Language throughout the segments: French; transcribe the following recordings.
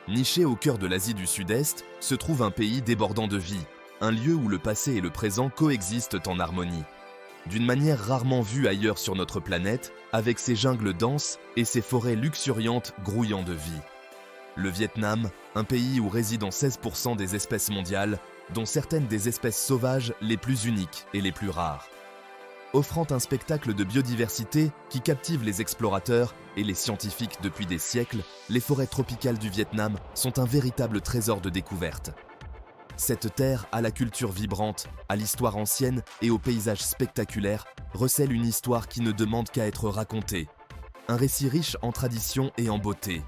Niché au cœur de l'Asie du Sud-Est, se trouve un pays débordant de vie, un lieu où le passé et le présent coexistent en harmonie. D'une manière rarement vue ailleurs sur notre planète, avec ses jungles denses et ses forêts luxuriantes grouillant de vie. Le Vietnam, un pays où résident 16% des espèces mondiales, dont certaines des espèces sauvages les plus uniques et les plus rares. Offrant un spectacle de biodiversité qui captive les explorateurs et les scientifiques depuis des siècles, les forêts tropicales du Vietnam sont un véritable trésor de découverte. Cette terre, à la culture vibrante, à l'histoire ancienne et aux paysages spectaculaires, recèle une histoire qui ne demande qu'à être racontée. Un récit riche en traditions et en beauté.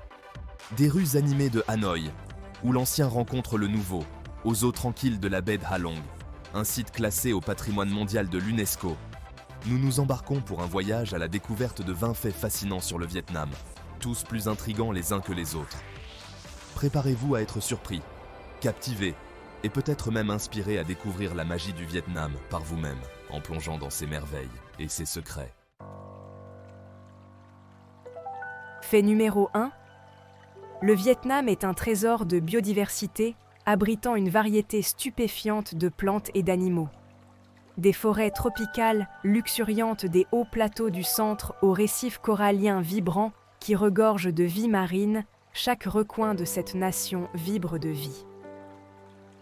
Des rues animées de Hanoï, où l'ancien rencontre le nouveau, aux eaux tranquilles de la baie de Ha Long, un site classé au patrimoine mondial de l'UNESCO. Nous nous embarquons pour un voyage à la découverte de 20 faits fascinants sur le Vietnam, tous plus intrigants les uns que les autres. Préparez-vous à être surpris, captivé, et peut-être même inspiré à découvrir la magie du Vietnam par vous-même, en plongeant dans ses merveilles et ses secrets. Fait numéro 1. Le Vietnam est un trésor de biodiversité abritant une variété stupéfiante de plantes et d'animaux. Des forêts tropicales luxuriantes des hauts plateaux du centre aux récifs coralliens vibrants qui regorgent de vie marine, chaque recoin de cette nation vibre de vie.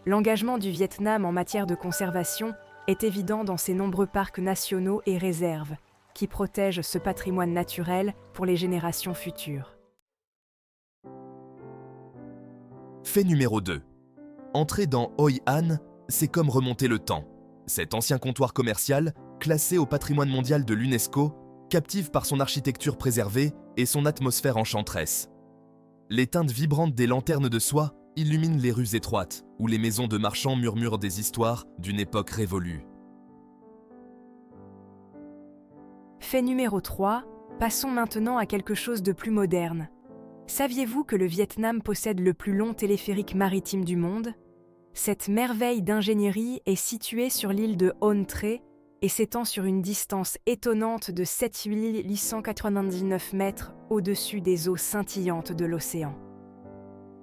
L'engagement du Vietnam en matière de conservation est évident dans ses nombreux parcs nationaux et réserves, qui protègent ce patrimoine naturel pour les générations futures. Fait numéro 2. Entrer dans Hoi An, c'est comme remonter le temps. Cet ancien comptoir commercial, classé au patrimoine mondial de l'UNESCO, captive par son architecture préservée et son atmosphère enchanteresse. Les teintes vibrantes des lanternes de soie illuminent les rues étroites, où les maisons de marchands murmurent des histoires d'une époque révolue. Fait numéro 3, passons maintenant à quelque chose de plus moderne. Saviez-vous que le Vietnam possède le plus long téléphérique maritime du monde ? Cette merveille d'ingénierie est située sur l'île de Hon Tre et s'étend sur une distance étonnante de 7899 mètres au-dessus des eaux scintillantes de l'océan.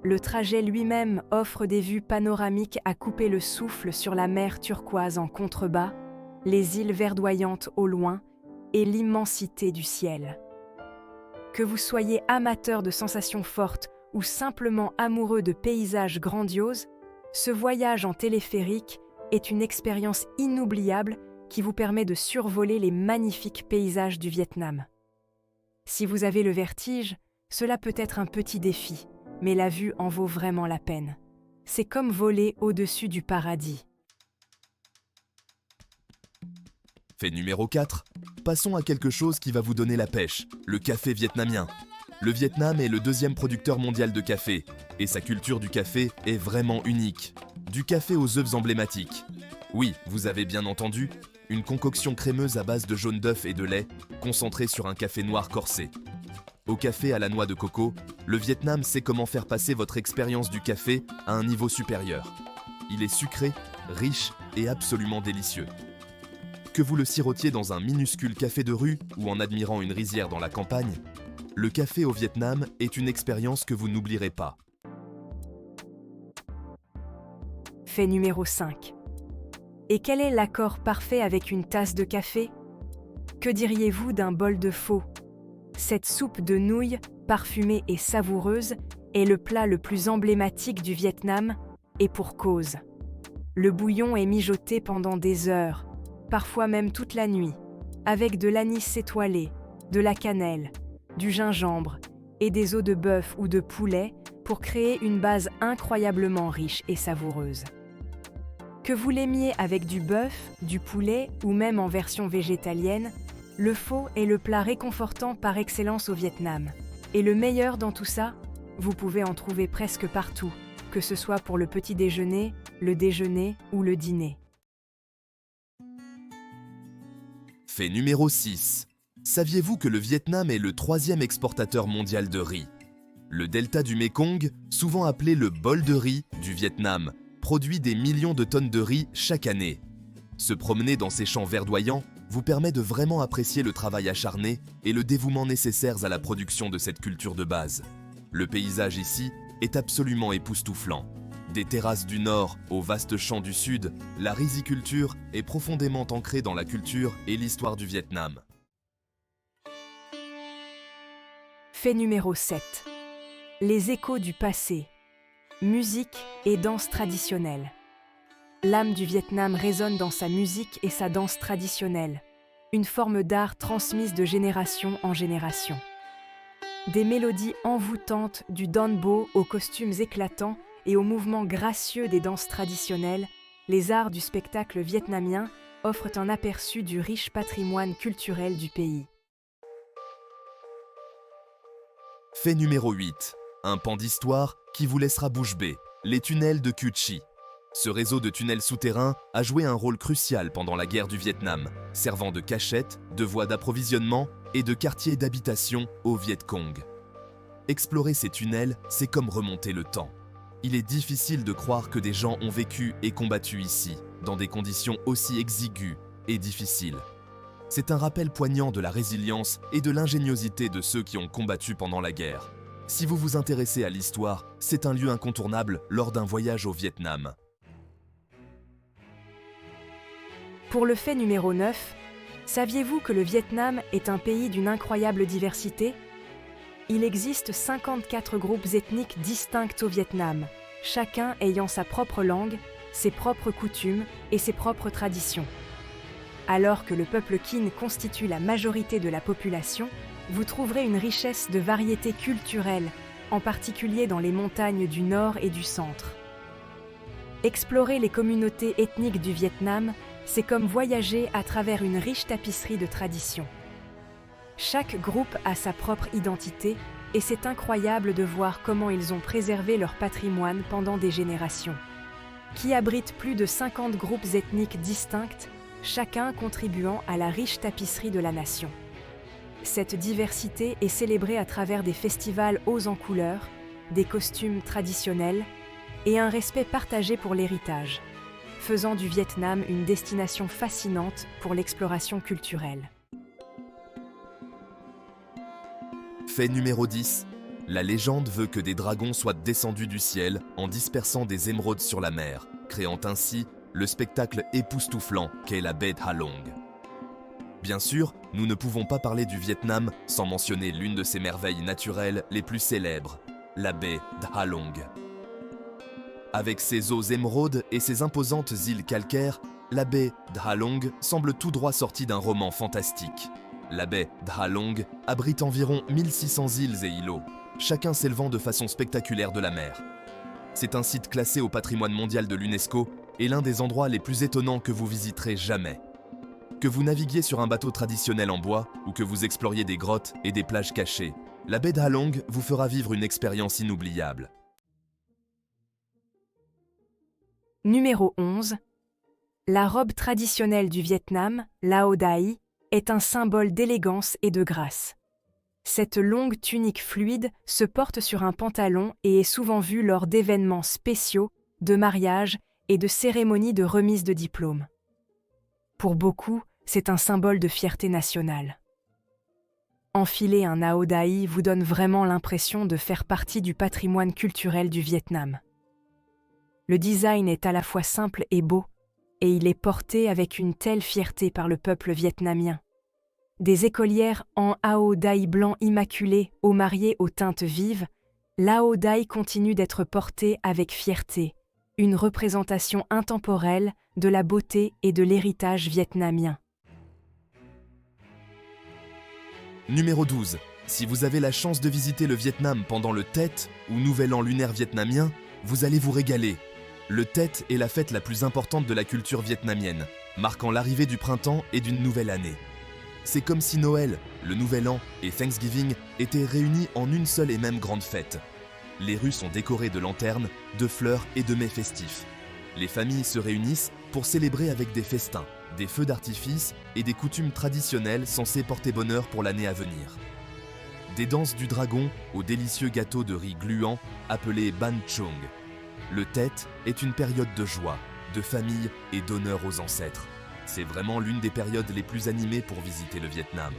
Le trajet lui-même offre des vues panoramiques à couper le souffle sur la mer turquoise en contrebas, les îles verdoyantes au loin et l'immensité du ciel. Que vous soyez amateur de sensations fortes ou simplement amoureux de paysages grandioses, ce voyage en téléphérique est une expérience inoubliable qui vous permet de survoler les magnifiques paysages du Vietnam. Si vous avez le vertige, cela peut être un petit défi, mais la vue en vaut vraiment la peine. C'est comme voler au-dessus du paradis. Fait numéro 4. Passons à quelque chose qui va vous donner la pêche, le café vietnamien. Le Vietnam est le deuxième producteur mondial de café, et sa culture du café est vraiment unique. Du café aux œufs emblématiques. Oui, vous avez bien entendu, une concoction crémeuse à base de jaune d'œuf et de lait, concentrée sur un café noir corsé. Au café à la noix de coco, le Vietnam sait comment faire passer votre expérience du café à un niveau supérieur. Il est sucré, riche et absolument délicieux. Que vous le sirotiez dans un minuscule café de rue ou en admirant une rizière dans la campagne, le café au Vietnam est une expérience que vous n'oublierez pas. Fait numéro 5. Et quel est l'accord parfait avec une tasse de café ? Que diriez-vous d'un bol de pho ? Cette soupe de nouilles, parfumée et savoureuse, est le plat le plus emblématique du Vietnam, et pour cause. Le bouillon est mijoté pendant des heures, parfois même toute la nuit, avec de l'anis étoilé, de la cannelle, du gingembre et des os de bœuf ou de poulet pour créer une base incroyablement riche et savoureuse. Que vous l'aimiez avec du bœuf, du poulet ou même en version végétalienne, le pho est le plat réconfortant par excellence au Vietnam. Et le meilleur dans tout ça, vous pouvez en trouver presque partout, que ce soit pour le petit déjeuner, le déjeuner ou le dîner. Fait numéro 6. Saviez-vous que le Vietnam est le 3e exportateur mondial de riz ? Le delta du Mékong, souvent appelé le bol de riz du Vietnam, produit des millions de tonnes de riz chaque année. Se promener dans ces champs verdoyants vous permet de vraiment apprécier le travail acharné et le dévouement nécessaires à la production de cette culture de base. Le paysage ici est absolument époustouflant. Des terrasses du nord aux vastes champs du sud, la riziculture est profondément ancrée dans la culture et l'histoire du Vietnam. Fait numéro 7. Les échos du passé. Musique et danse traditionnelle. L'âme du Vietnam résonne dans sa musique et sa danse traditionnelle, une forme d'art transmise de génération en génération. Des mélodies envoûtantes du Don Bo aux costumes éclatants et aux mouvements gracieux des danses traditionnelles, les arts du spectacle vietnamien offrent un aperçu du riche patrimoine culturel du pays. Fait numéro 8. Un pan d'histoire qui vous laissera bouche bée. Les tunnels de Cu Chi. Ce réseau de tunnels souterrains a joué un rôle crucial pendant la guerre du Vietnam, servant de cachette, de voie d'approvisionnement et de quartier d'habitation au Viet Cong. Explorer ces tunnels, c'est comme remonter le temps. Il est difficile de croire que des gens ont vécu et combattu ici, dans des conditions aussi exiguës et difficiles. C'est un rappel poignant de la résilience et de l'ingéniosité de ceux qui ont combattu pendant la guerre. Si vous vous intéressez à l'histoire, c'est un lieu incontournable lors d'un voyage au Vietnam. Pour le fait numéro 9, saviez-vous que le Vietnam est un pays d'une incroyable diversité ? Il existe 54 groupes ethniques distincts au Vietnam, chacun ayant sa propre langue, ses propres coutumes et ses propres traditions. Alors que le peuple Kinh constitue la majorité de la population, vous trouverez une richesse de variétés culturelles, en particulier dans les montagnes du nord et du centre. Explorer les communautés ethniques du Vietnam, c'est comme voyager à travers une riche tapisserie de traditions. Chaque groupe a sa propre identité et c'est incroyable de voir comment ils ont préservé leur patrimoine pendant des générations. Qui abrite plus de 50 groupes ethniques distincts, chacun contribuant à la riche tapisserie de la nation. Cette diversité est célébrée à travers des festivals hauts en couleurs, des costumes traditionnels et un respect partagé pour l'héritage, faisant du Vietnam une destination fascinante pour l'exploration culturelle. Fait numéro 10. La légende veut que des dragons soient descendus du ciel en dispersant des émeraudes sur la mer, créant ainsi le spectacle époustouflant qu'est la baie Tha Long. Bien sûr, nous ne pouvons pas parler du Vietnam sans mentionner l'une de ses merveilles naturelles les plus célèbres, la baie Tha Long. Avec ses eaux émeraudes et ses imposantes îles calcaires, la baie Tha Long semble tout droit sortie d'un roman fantastique. La baie Tha Long abrite environ 1600 îles et îlots, chacun s'élevant de façon spectaculaire de la mer. C'est un site classé au patrimoine mondial de l'UNESCO et l'un des endroits les plus étonnants que vous visiterez jamais. Que vous naviguiez sur un bateau traditionnel en bois ou que vous exploriez des grottes et des plages cachées, la baie Tha Long vous fera vivre une expérience inoubliable. Numéro 11. La robe traditionnelle du Vietnam, Lao Dai, est un symbole d'élégance et de grâce. Cette longue tunique fluide se porte sur un pantalon et est souvent vue lors d'événements spéciaux, de mariages et de cérémonies de remise de diplômes. Pour beaucoup, c'est un symbole de fierté nationale. Enfiler un Lao Dai vous donne vraiment l'impression de faire partie du patrimoine culturel du Vietnam. Le design est à la fois simple et beau, et il est porté avec une telle fierté par le peuple vietnamien. Des écolières en Ao Dai blanc immaculé aux mariés aux teintes vives, l'Ao Dai continue d'être porté avec fierté, une représentation intemporelle de la beauté et de l'héritage vietnamien. Numéro 12. Si vous avez la chance de visiter le Vietnam pendant le Tet ou Nouvel An lunaire vietnamien, vous allez vous régaler. Le Tet est la fête la plus importante de la culture vietnamienne, marquant l'arrivée du printemps et d'une nouvelle année. C'est comme si Noël, le Nouvel An et Thanksgiving étaient réunis en une seule et même grande fête. Les rues sont décorées de lanternes, de fleurs et de mets festifs. Les familles se réunissent pour célébrer avec des festins, des feux d'artifice et des coutumes traditionnelles censées porter bonheur pour l'année à venir. Des danses du dragon aux délicieux gâteaux de riz gluant appelés Ban Chung. Le Tet est une période de joie, de famille et d'honneur aux ancêtres. C'est vraiment l'une des périodes les plus animées pour visiter le Vietnam.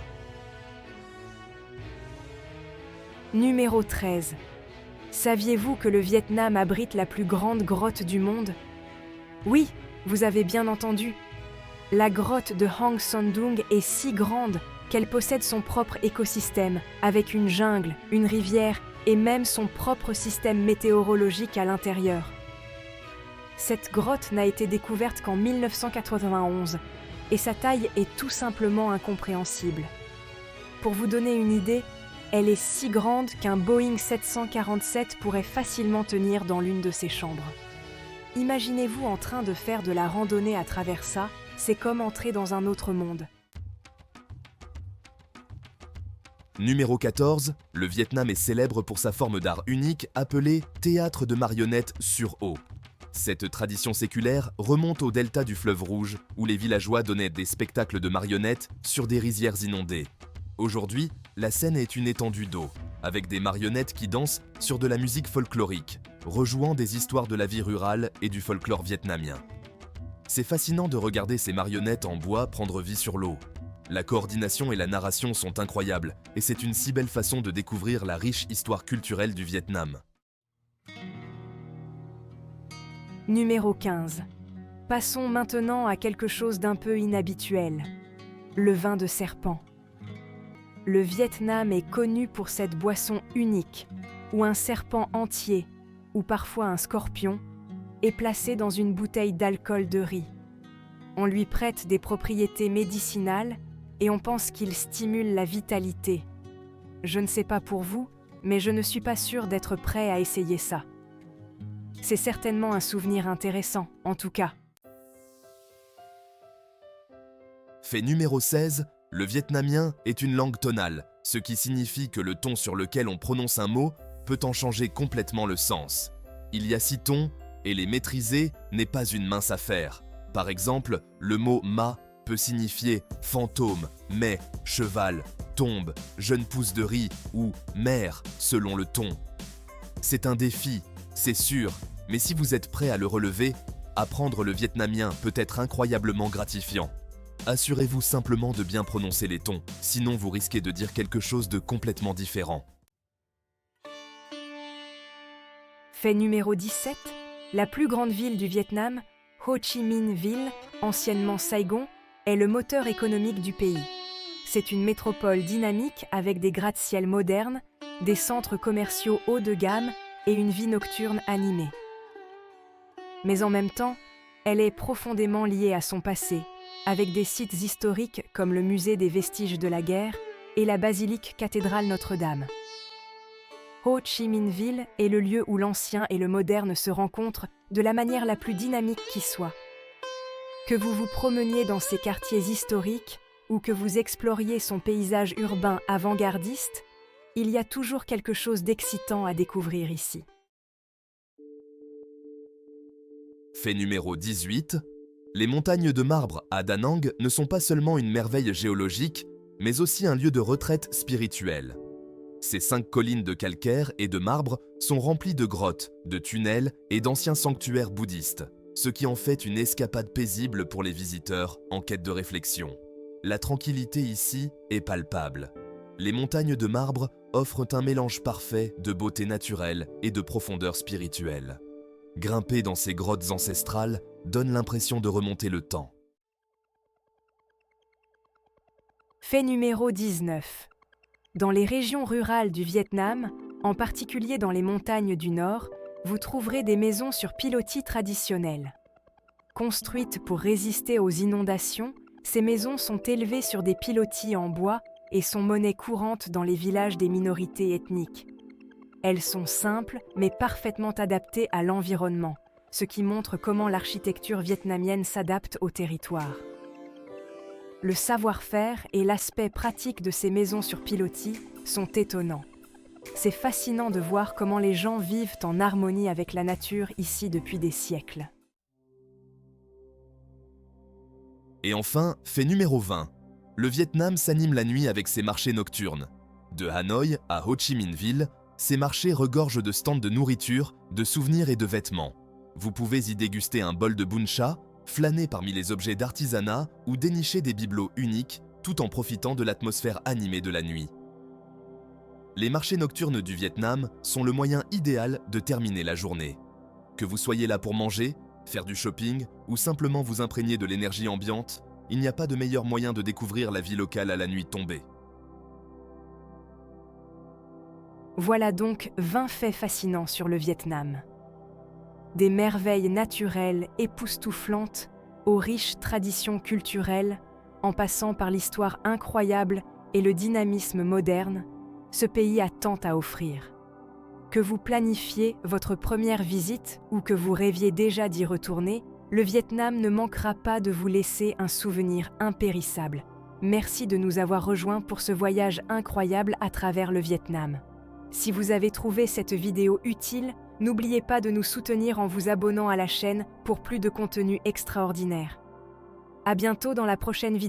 Numéro 13. Saviez-vous que le Vietnam abrite la plus grande grotte du monde? Oui, vous avez bien entendu. La grotte de Hang Son Doong est si grande qu'elle possède son propre écosystème, avec une jungle, une rivière et même son propre système météorologique à l'intérieur. Cette grotte n'a été découverte qu'en 1991 et sa taille est tout simplement incompréhensible. Pour vous donner une idée, elle est si grande qu'un Boeing 747 pourrait facilement tenir dans l'une de ses chambres. Imaginez-vous en train de faire de la randonnée à travers ça, c'est comme entrer dans un autre monde. Numéro 14, le Vietnam est célèbre pour sa forme d'art unique appelée théâtre de marionnettes sur eau. Cette tradition séculaire remonte au delta du fleuve Rouge, où les villageois donnaient des spectacles de marionnettes sur des rizières inondées. Aujourd'hui, la scène est une étendue d'eau, avec des marionnettes qui dansent sur de la musique folklorique, rejouant des histoires de la vie rurale et du folklore vietnamien. C'est fascinant de regarder ces marionnettes en bois prendre vie sur l'eau. La coordination et la narration sont incroyables, et c'est une si belle façon de découvrir la riche histoire culturelle du Vietnam. Numéro 15. Passons maintenant à quelque chose d'un peu inhabituel. Le vin de serpent. Le Vietnam est connu pour cette boisson unique, où un serpent entier, ou parfois un scorpion, est placé dans une bouteille d'alcool de riz. On lui prête des propriétés médicinales et on pense qu'il stimule la vitalité. Je ne sais pas pour vous, mais je ne suis pas sûre d'être prêt à essayer ça. C'est certainement un souvenir intéressant, en tout cas. Fait numéro 16, le vietnamien est une langue tonale, ce qui signifie que le ton sur lequel on prononce un mot peut en changer complètement le sens. Il y a 6 tons, et les maîtriser n'est pas une mince affaire. Par exemple, le mot « ma » peut signifier fantôme, mais, cheval, tombe, jeune pousse de riz ou mère selon le ton. C'est un défi, c'est sûr, mais si vous êtes prêt à le relever, apprendre le vietnamien peut être incroyablement gratifiant. Assurez-vous simplement de bien prononcer les tons, sinon vous risquez de dire quelque chose de complètement différent. Fait numéro 17, la plus grande ville du Vietnam, Ho Chi Minh Ville, anciennement Saigon, est le moteur économique du pays. C'est une métropole dynamique avec des gratte-ciel modernes, des centres commerciaux haut de gamme et une vie nocturne animée. Mais en même temps, elle est profondément liée à son passé, avec des sites historiques comme le musée des vestiges de la guerre et la basilique cathédrale Notre-Dame. Ho Chi Minh Ville est le lieu où l'ancien et le moderne se rencontrent de la manière la plus dynamique qui soit. Que vous vous promeniez dans ces quartiers historiques ou que vous exploriez son paysage urbain avant-gardiste, il y a toujours quelque chose d'excitant à découvrir ici. Fait numéro 18, les montagnes de marbre à Da Nang ne sont pas seulement une merveille géologique, mais aussi un lieu de retraite spirituelle. Ces 5 collines de calcaire et de marbre sont remplies de grottes, de tunnels et d'anciens sanctuaires bouddhistes, ce qui en fait une escapade paisible pour les visiteurs en quête de réflexion. La tranquillité ici est palpable. Les montagnes de marbre offrent un mélange parfait de beauté naturelle et de profondeur spirituelle. Grimper dans ces grottes ancestrales donne l'impression de remonter le temps. Fait numéro 19. Dans les régions rurales du Vietnam, en particulier dans les montagnes du Nord, vous trouverez des maisons sur pilotis traditionnelles. Construites pour résister aux inondations, ces maisons sont élevées sur des pilotis en bois et sont monnaie courante dans les villages des minorités ethniques. Elles sont simples mais parfaitement adaptées à l'environnement, ce qui montre comment l'architecture vietnamienne s'adapte au territoire. Le savoir-faire et l'aspect pratique de ces maisons sur pilotis sont étonnants. C'est fascinant de voir comment les gens vivent en harmonie avec la nature ici depuis des siècles. Et enfin, fait numéro 20. Le Vietnam s'anime la nuit avec ses marchés nocturnes. De Hanoï à Ho Chi Minh Ville, ces marchés regorgent de stands de nourriture, de souvenirs et de vêtements. Vous pouvez y déguster un bol de bun cha, flâner parmi les objets d'artisanat ou dénicher des bibelots uniques tout en profitant de l'atmosphère animée de la nuit. Les marchés nocturnes du Vietnam sont le moyen idéal de terminer la journée. Que vous soyez là pour manger, faire du shopping ou simplement vous imprégner de l'énergie ambiante, il n'y a pas de meilleur moyen de découvrir la vie locale à la nuit tombée. Voilà donc 20 faits fascinants sur le Vietnam. Des merveilles naturelles époustouflantes aux riches traditions culturelles, en passant par l'histoire incroyable et le dynamisme moderne, ce pays a tant à offrir. Que vous planifiez votre première visite ou que vous rêviez déjà d'y retourner, le Vietnam ne manquera pas de vous laisser un souvenir impérissable. Merci de nous avoir rejoints pour ce voyage incroyable à travers le Vietnam. Si vous avez trouvé cette vidéo utile, n'oubliez pas de nous soutenir en vous abonnant à la chaîne pour plus de contenu extraordinaire. À bientôt dans la prochaine vidéo.